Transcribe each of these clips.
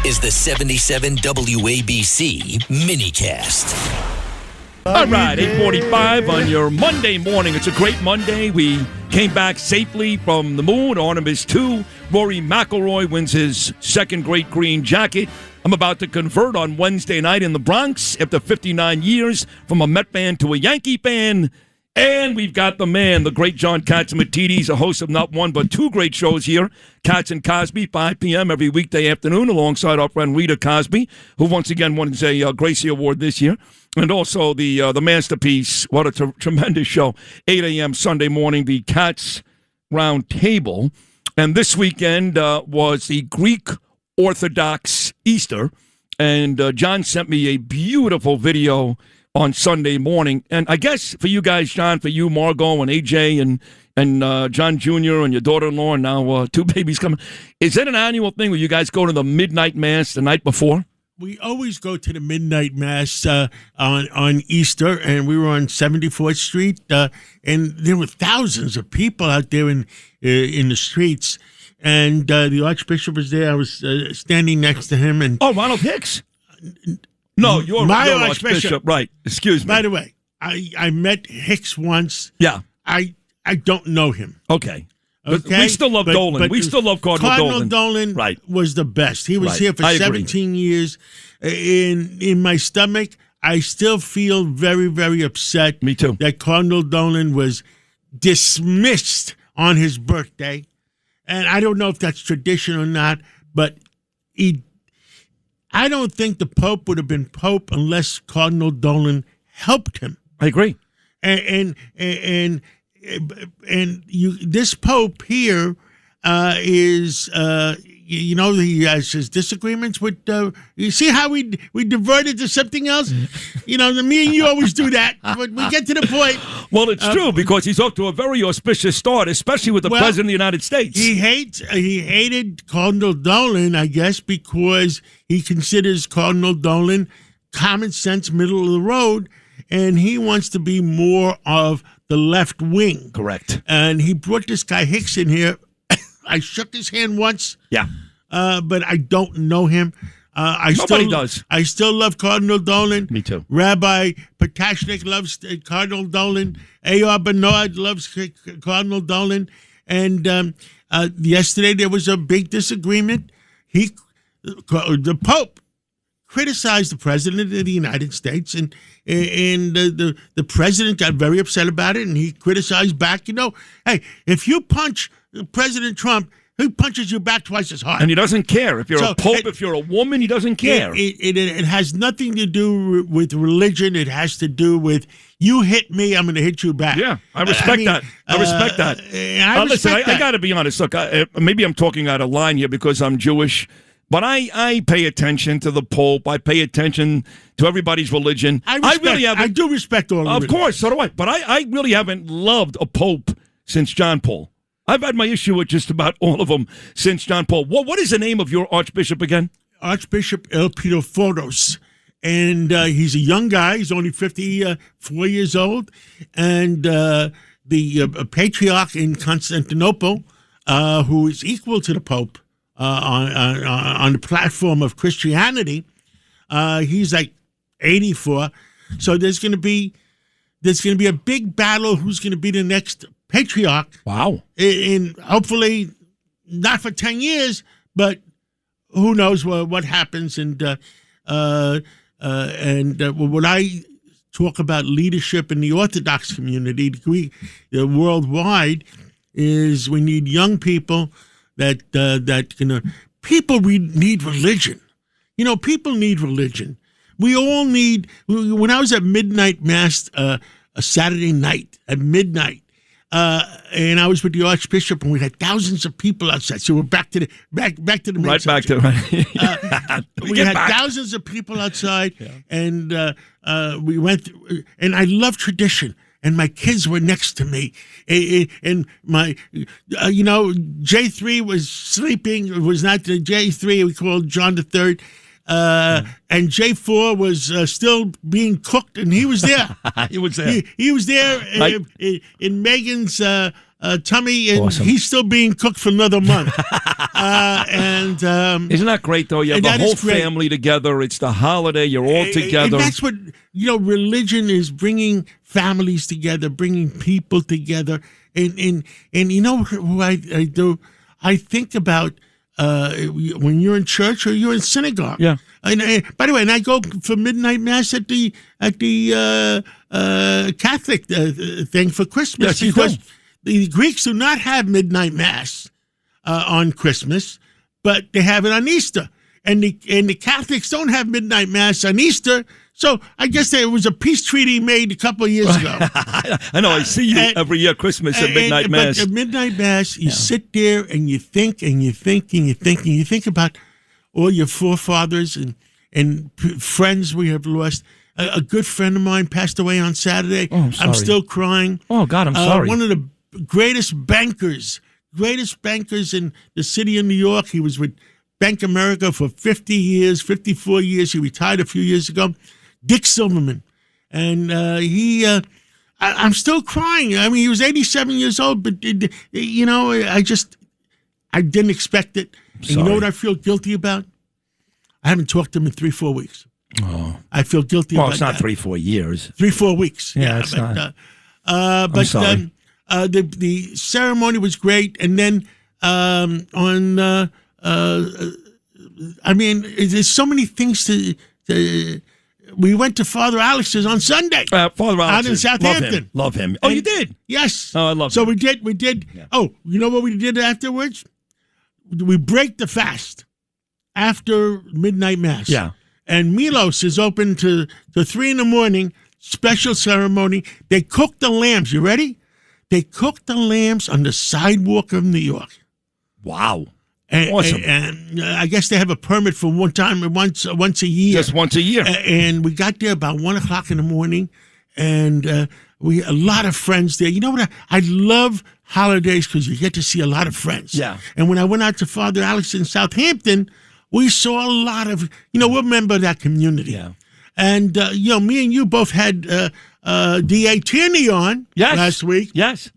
is the 77 WABC minicast. All right, 8:45 on your Monday morning. It's a great Monday. We came back safely from the moon. Artemis 2. Rory McIlroy wins his second great green jacket. I'm about to convert on Wednesday night in the Bronx after 59 years from a Met fan to a Yankee fan. And we've got the man, the great John Catsimatidis, a host of not one but two great shows here, Cats and Cosby, 5 p.m. every weekday afternoon, alongside our friend Rita Cosby, who once again won a Gracie Award this year. And also the Masterpiece, what a tremendous show, 8 a.m. Sunday morning, the Cats Round Table. And this weekend was the Greek Orthodox Easter. And John sent me a beautiful video on Sunday morning. And I guess for you guys, John, for you, Margot, and AJ, and John Jr., and your daughter-in-law, and now two babies coming, is that an annual thing where you guys go to the midnight mass the night before? We always go to the midnight mass on Easter, and we were on 74th Street, and there were thousands of people out there in the streets. And the Archbishop was there. I was standing next to him. And Ronald Hicks? No, you're Archbishop. Right. Excuse me. By the way, I met Hicks once. Yeah. I don't know him. Okay. We still love Dolan. We still love Cardinal Dolan. Dolan was the best. He was here for 17 years. In my stomach, I still feel very, very upset. Me too. That Cardinal Dolan was dismissed on his birthday. And I don't know if that's tradition or not, but I don't think the Pope would have been Pope unless Cardinal Dolan helped him. I agree. And this Pope here is he has his disagreements with. You see how we diverted to something else? Me and you always do that, but we get to the point. Well, it's true because he's off to a very auspicious start, especially with the President of the United States. He hated Cardinal Dolan, I guess, because he considers Cardinal Dolan common sense, middle of the road, and he wants to be more of the left wing. Correct. And he brought this guy Hicks in here. I shook his hand once. Yeah. But I don't know him. Nobody does. I still love Cardinal Dolan. Me too. Rabbi Potashnik loves Cardinal Dolan. A.R. Bernard loves Cardinal Dolan. And yesterday there was a big disagreement. The Pope criticized the President of the United States, and the President got very upset about it, and he criticized back. Hey, if you punch President Trump, he punches you back twice as hard. And he doesn't care. If you're a Pope, if you're a woman, he doesn't care. It has nothing to do with religion. It has to do with, you hit me, I'm going to hit you back. Yeah, I respect that. I respect that. Listen, I got to be honest. Look, maybe I'm talking out of line here because I'm Jewish, but I pay attention to the Pope. I pay attention to everybody's religion. I do respect all of it. Of course, so do I. But I really haven't loved a Pope since John Paul. I've had my issue with just about all of them since John Paul. What is the name of your Archbishop again? Archbishop Elpidoforos. And he's a young guy. He's only 54 years old. And the patriarch in Constantinople, who is equal to the Pope on the platform of Christianity, he's like 84. So there's going to be a big battle. Who's going to be the next patriarch? Wow. In hopefully not for 10 years, but who knows what happens. And when I talk about leadership in the Orthodox community, worldwide, is we need young people people need religion. People need religion. We all need. When I was at midnight mass a Saturday night at midnight, and I was with the Archbishop, and we had thousands of people outside. So we're back to the main subject. We had thousands of people outside, and we went. And I love tradition. And my kids were next to me, and my, J3 was sleeping. It was not the J3. We called John III. And J4 was still being cooked, and he was there. He was there. He was there in Megan's tummy, and Awesome. he's still being cooked for another month. Isn't that great, though? You have the that whole is great. family together. It's the holiday. You're all together. And that's what, religion is, bringing families together, bringing people together. And you know who I do? I think about when you're in church or you're in synagogue. Yeah. And by the way, and I go for midnight mass at the Catholic thing for Christmas, Yes, you because do. the Greeks do not have midnight mass on Christmas, but they have it on Easter. And the Catholics don't have midnight mass on Easter. So I guess there was a peace treaty made a couple of years ago. I know. I see you every year, Christmas at midnight mass. But at midnight mass, you sit there and you think and you think and you think and you think about all your forefathers and friends we have lost. A good friend of mine passed away on Saturday. Oh, I'm sorry. I'm still crying. Oh, God, I'm sorry. One of the greatest bankers in the city of New York. He was with Bank America for 50 years, 54 years. He retired a few years ago. Dick Silverman. And I'm still crying. I mean, he was 87 years old, but, I didn't expect it. And you know what I feel guilty about? I haven't talked to him in 3-4 weeks. Oh. I feel guilty about that. Well, it's not 3-4 years. 3-4 weeks. Yeah, it's not. But sorry. The ceremony was great. And then there's so many things to we went to Father Alex's on Sunday. Father Alex out in Southampton. Love him. Oh, you did? Yes. Oh, I love so him. we did. Yeah. Oh, you know what we did afterwards? We break the fast after midnight mass. Yeah. And Milos is open to 3 a.m, special ceremony. They cook the lambs. You ready? They cook the lambs on the sidewalk of New York. Wow. And, Awesome. And I guess they have a permit for once a year. Just once a year. And we got there about 1:00 in the morning, and we a lot of friends there. You know what? I love holidays because you get to see a lot of friends. Yeah. And when I went out to Father Alex in Southampton, we saw a lot of, we're a member of that community. Yeah. And, me and you both had D.A. Tierney on last week. Yes.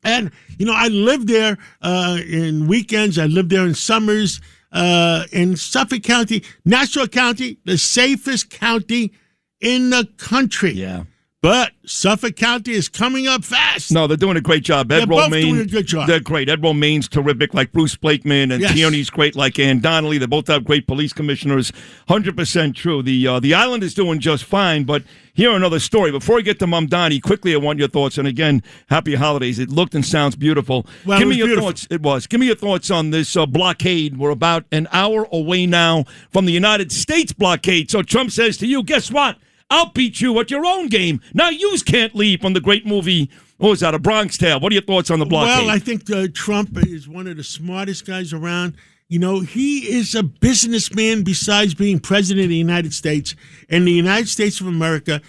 And, I lived there in weekends. I lived there in summers in Suffolk County, Nassau County, the safest county in the country. Yeah. But Suffolk County is coming up fast. No, they're doing a great job. They're both doing a good job. They're great. Ed Romaine's terrific, like Bruce Blakeman, and Yes. Tierney's great, like Ann Donnelly. They both have great police commissioners. 100% true. The island is doing just fine, but here another story. Before we get to Mamdani, quickly, I want your thoughts. And again, happy holidays. It looked and sounds beautiful. Well, Give me it was your beautiful. thoughts. It was. Give me your thoughts on this blockade. We're about an hour away now from the United States blockade. So Trump says to you, guess what? I'll beat you at your own game. Now yous can't leave from the great movie, what was that, A Bronx Tale. What are your thoughts on the blockade? Well, I think Trump is one of the smartest guys around. He is a businessman besides being president of the United States. And the United States of America,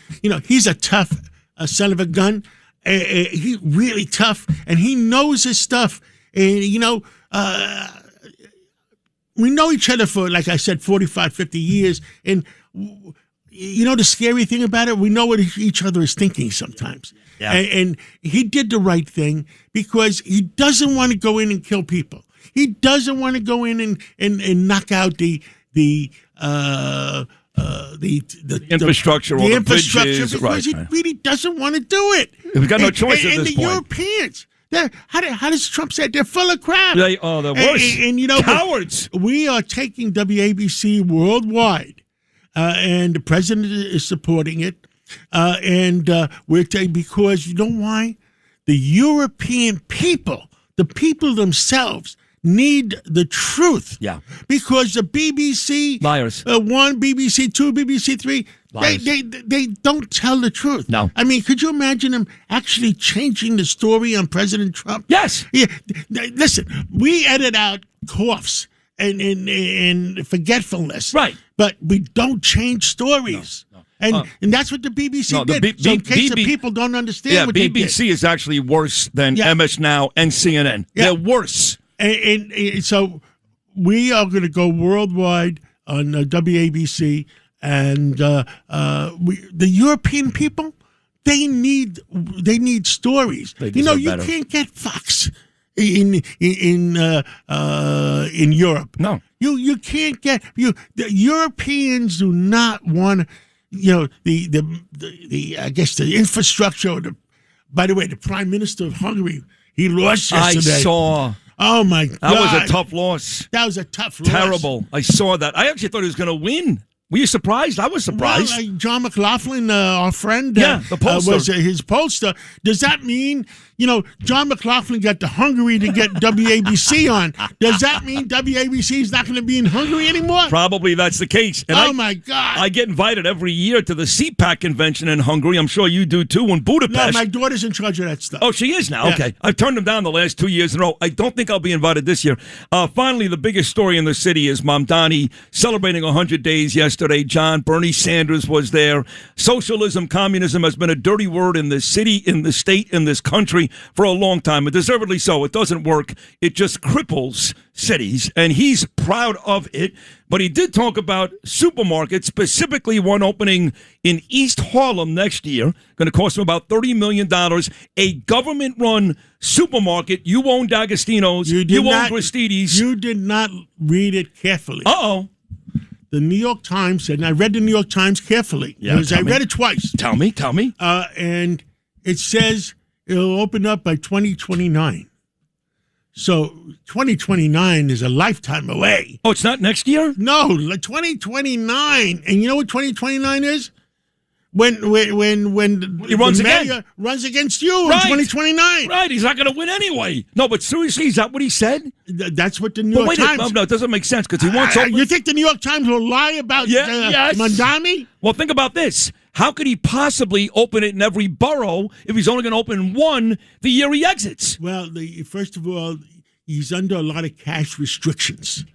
he's a tough son of a gun. He's really tough, and he knows his stuff. And, we know each other for, like I said, 45, 50 years. And the scary thing about it, we know what each other is thinking sometimes. Yeah. And he did the right thing because he doesn't want to go in and kill people. He doesn't want to go in and knock out the infrastructure, the all the infrastructure bridges. because he really doesn't want to do it. We've got no choice at and this the point. Europeans, how does Trump say it? They're full of crap. They're worse. And cowards. We are taking WABC worldwide. And the president is supporting it. We're taking, because you know why? The European people, the people themselves, need the truth. Yeah. Because the BBC, Liars. 1, BBC 2, BBC 3, Liars. they don't tell the truth. No. I mean, could you imagine them actually changing the story on President Trump? Yes. Yeah. Listen, we edit out coughs and forgetfulness. Right. But we don't change stories. No. And that's what the BBC the did. So in case the people don't understand what they did. BBC is actually worse than MS Now and CNN. Yeah. They're worse. And so we are going to go worldwide on WABC. And the European people, They need stories. They You know, deserve you better. can't get Fox in Europe. No. You can't get the Europeans do not want, the I guess the infrastructure. By the way, the Prime Minister of Hungary, he lost yesterday. I saw. Oh my God, That was a tough loss. That was a tough loss. Terrible. I saw that. I actually thought he was going to win. Were you surprised? I was surprised. Well, John McLaughlin, our friend, the pollster. was his pollster. Does that mean, John McLaughlin got to Hungary to get WABC on? Does that mean WABC is not going to be in Hungary anymore? Probably that's the case. And my God. I get invited every year to the CPAC convention in Hungary. I'm sure you do too in Budapest. No, my daughter's in charge of that stuff. Oh, she is now? Yeah. Okay. I've turned them down the last 2 years in a row. I don't think I'll be invited this year. Finally, the biggest story in the city is Mamdani celebrating 100 days yesterday. John, Bernie Sanders was there. Socialism, communism has been a dirty word in the city, in the state, in this country for a long time, and deservedly so. It doesn't work. It just cripples cities, and he's proud of it. But he did talk about supermarkets, specifically one opening in East Harlem next year, going to cost him about $30 million. A government-run supermarket. You own D'Agostino's. You own Gristedes. You did not read it carefully. Uh-oh. The New York Times said, and I read the New York Times carefully, because I read it twice. Tell me. And it says it'll open up by 2029. So 2029 is a lifetime away. Oh, it's not next year? No, like 2029. And you know what 2029 is? When He runs the mayor again. runs against you in Right. 2029. Right, he's not going to win anyway. No, but seriously, is that what he said? That's what the New York Times. No, it doesn't make sense because he wants. You think the New York Times will lie about Yes. Mamdani? Well, think about this. How could he possibly open it in every borough if he's only going to open one the year he exits? Well, first of all, he's under a lot of cash restrictions,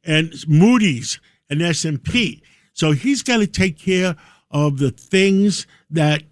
and Moody's and S&P. So he's got to take care of the things that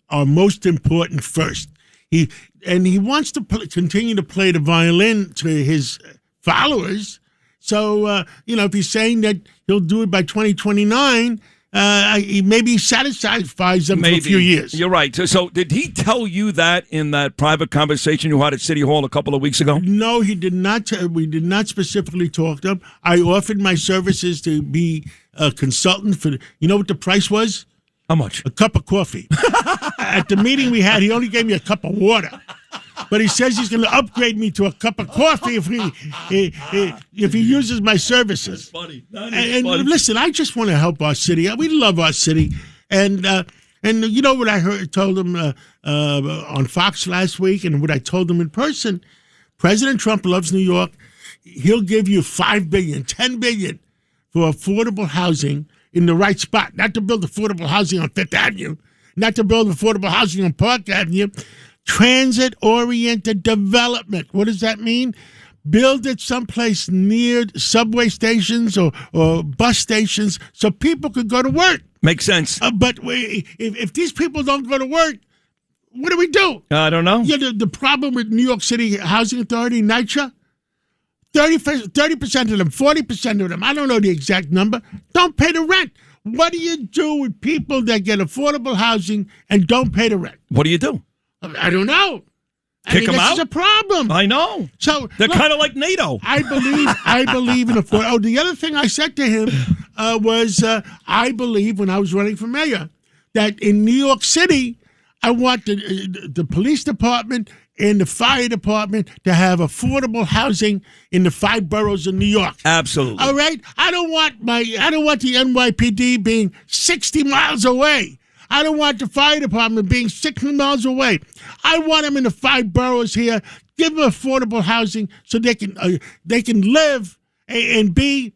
are most important first. He wants to continue to play the violin to his followers. So if he's saying that he'll do it by 2029, maybe he satisfies them for a few years. You're right. So did he tell you that in that private conversation you had at City Hall a couple of weeks ago? No, he did not. We did not specifically talk to him. I offered my services to be a consultant for. You know what the price was? How much? A cup of coffee. At the meeting we had, he only gave me a cup of water. But he says he's going to upgrade me to a cup of coffee if he uses my services. That's funny. And listen, I just want to help our city. We love our city. And you know what I told him on Fox last week, and what I told him in person? President Trump loves New York. He'll give you $5 billion, $10 billion for affordable housing in the right spot. Not to build affordable housing on Fifth Avenue. Not to build affordable housing on Park Avenue. Transit-oriented development. What does that mean? Build it someplace near subway stations or bus stations so people could go to work. Makes sense. But if these people don't go to work, what do we do? I don't know. The problem with New York City Housing Authority, NYCHA, 30% of them, 40% of them, I don't know the exact number, don't pay the rent. What do you do with people that get affordable housing and don't pay the rent? What do you do? I don't know. Kick them out? This is a problem. I know. So they're kind of like NATO. I believe in affordable. Oh, the other thing I said to him was I believe when I was running for mayor that in New York City, I want the police department and the fire department to have affordable housing in the 5 boroughs of New York. Absolutely. All right? I don't want the NYPD being 60 miles away. I don't want the fire department being 60 miles away. I want them in the 5 boroughs here. Give them affordable housing so they can live and be.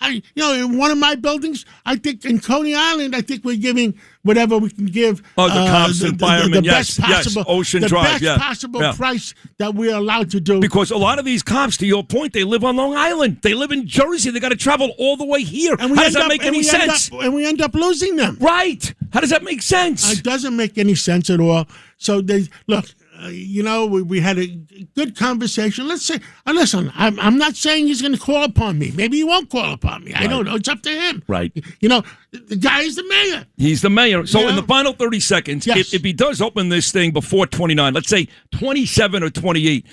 In one of my buildings, I think in Coney Island, I think we're giving whatever we can give. Oh, the cops and firemen, best possible, Ocean Drive, the best possible price that we're allowed to do. Because a lot of these cops, to your point, they live on Long Island. They live in Jersey. They got to travel all the way here. How does that make any sense? And we end up losing them. Right. How does that make sense? It doesn't make any sense at all. So look. we had a good conversation. Let's say, listen, I'm not saying he's going to call upon me. Maybe he won't call upon me. I don't know. It's up to him. Right. The guy is the mayor. He's the mayor. So in the final 30 seconds, yes. if he does open this thing before 29, let's say 27 or 28,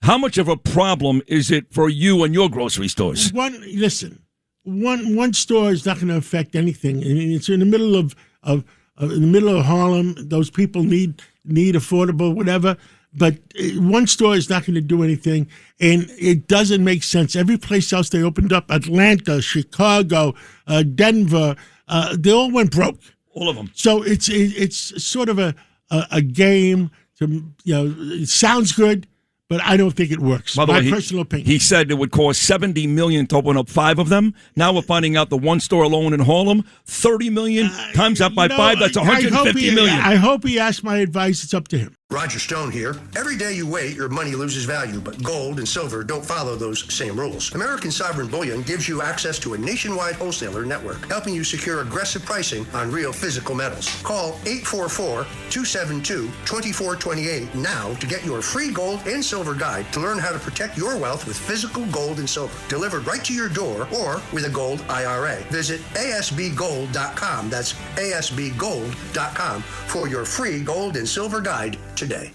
how much of a problem is it for you and your grocery stores? One store is not going to affect anything. It's in the middle of Harlem. Those people need affordable whatever. But one store is not going to do anything, and it doesn't make sense. Every place else they opened up, Atlanta, Chicago, Denver, they all went broke. All of them. So it's sort of a game. It sounds good, but I don't think it works. By the way, personal opinion. He said it would cost $70 million to open up 5 of them. Now we're finding out the one store alone in Harlem, $30 million times that by 5. That's $150 million. I hope he asked my advice. It's up to him. Roger Stone here. Every day you wait, your money loses value, but gold and silver don't follow those same rules. American Sovereign Bullion gives you access to a nationwide wholesaler network, helping you secure aggressive pricing on real physical metals. Call 844-272-2428 now to get your free gold and silver guide to learn how to protect your wealth with physical gold and silver, delivered right to your door or with a gold IRA. Visit asbgold.com. That's asbgold.com for your free gold and silver guide today.